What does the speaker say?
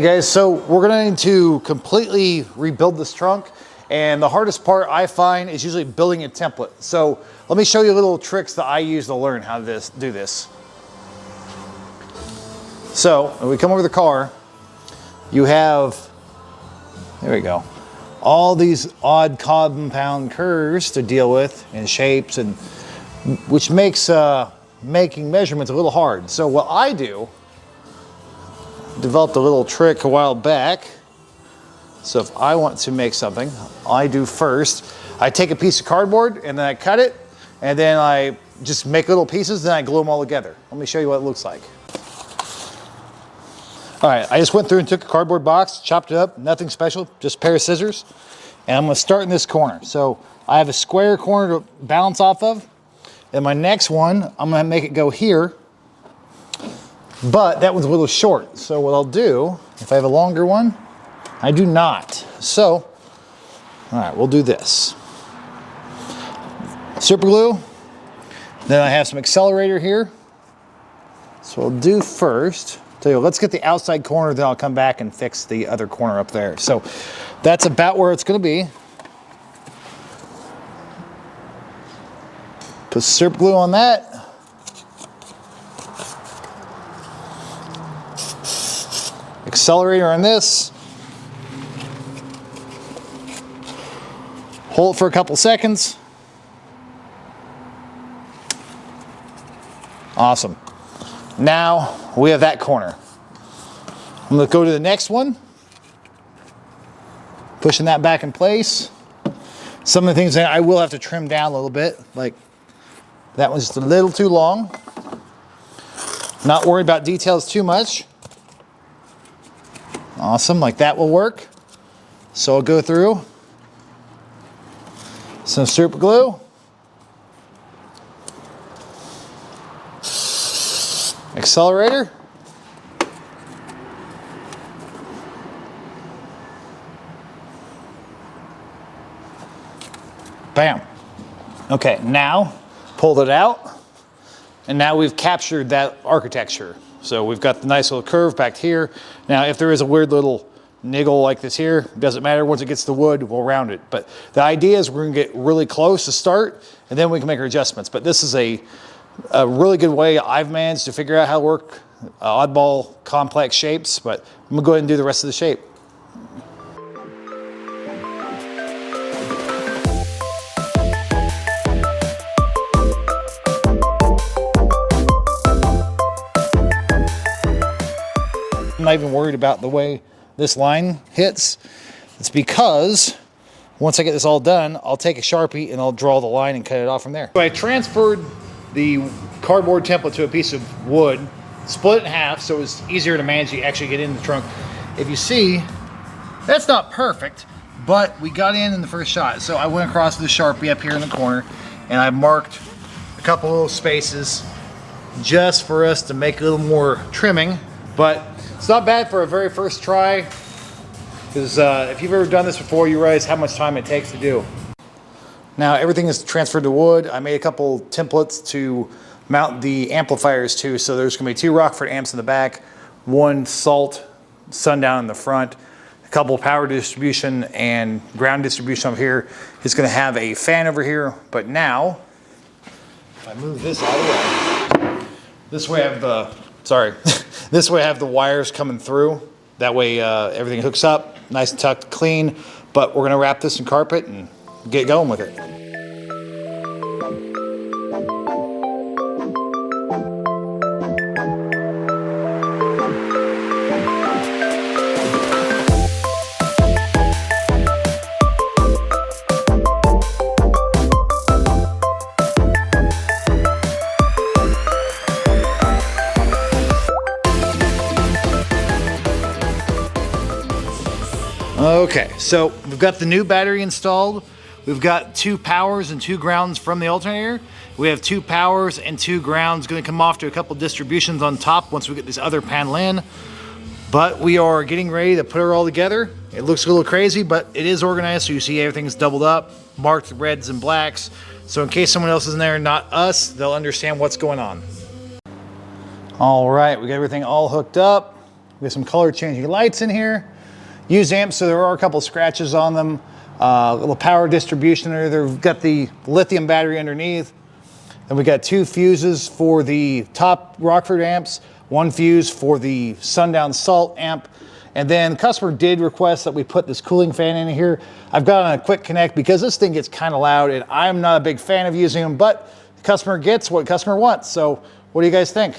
Hey guys, so we're going to completely rebuild this trunk, and the hardest part I find is usually building a template. So let me show you little tricks that I use to learn how to do this. So when we come over the car, you have, there we go, all these odd compound curves to deal with and shapes, and which makes making measurements a little hard. So what I do, developed a little trick a while back. So if I want to make something, I do first, I take a piece of cardboard and then I cut it, and then I just make little pieces, then I glue them all together. Let me show you what it looks like. All right, I just went through and took a cardboard box, chopped it up, nothing special, just a pair of scissors. And I'm gonna start in this corner. So I have a square corner to balance off of. And my next one, I'm gonna make it go here. But that one's a little short. So what I'll do, if I have a longer one, I do not. So, all right, we'll do this. Super glue. Then I have some accelerator here. So I'll do first, tell you, let's get the outside corner, then I'll come back and fix the other corner up there. So that's about where it's gonna be. Put super glue on that. Accelerator on this. Hold it for a couple seconds. Awesome. Now we have that corner. I'm going to go to the next one. Pushing that back in place. Some of the things that I will have to trim down a little bit, like that one's just a little too long. Not worried about details too much. Awesome, like that will work. So I'll go through some super glue. Accelerator. Bam. Okay, now pulled it out. And now we've captured that architecture. So we've got the nice little curve back here. Now, if there is a weird little niggle like this here, it doesn't matter. Once it gets to the wood, we'll round it. But the idea is we're gonna get really close to start, and then we can make our adjustments. But this is a really good way I've managed to figure out how to work oddball, complex shapes. But I'm gonna go ahead and do the rest of the shape. I'm not even worried about the way this line hits. It's because once I get this all done, I'll take a Sharpie and I'll draw the line and cut it off from there. So I transferred the cardboard template to a piece of wood, split it in half so it was easier to manage to actually get in the trunk. If you see, that's not perfect, but we got in the first shot. So I went across with the Sharpie up here in the corner and I marked a couple little spaces just for us to make a little more trimming, but it's not bad for a very first try, because if you've ever done this before, you realize how much time it takes to do. Now everything is transferred to wood. I made a couple templates to mount the amplifiers to, so there's going to be 2 Rockford amps in the back, 1 Salt Sundown in the front, a couple power distribution and ground distribution up here. It's going to have a fan over here, but now, if I move this out of the way, this way I have the, sorry, this way I have the wires coming through. That way everything hooks up, nice and tucked, clean. But we're gonna wrap this in carpet and get going with it. Okay, so we've got the new battery installed. We've got 2 powers and 2 grounds from the alternator. We have 2 powers and 2 grounds going to come off to a couple distributions on top once we get this other panel in. But we are getting ready to put it all together. It looks a little crazy, but it is organized, so you see everything's doubled up, marked reds and blacks. So in case someone else is in there, not us, they'll understand what's going on. All right, we got everything all hooked up. We have some color changing lights in here. Used amps, so there are a couple scratches on them. A little power distribution there. They've got the lithium battery underneath. And we got 2 fuses for the top Rockford amps, 1 fuse for the Sundown Salt amp. And then the customer did request that we put this cooling fan in here. I've got on a quick connect because this thing gets kind of loud and I'm not a big fan of using them, but the customer gets what the customer wants. So what do you guys think?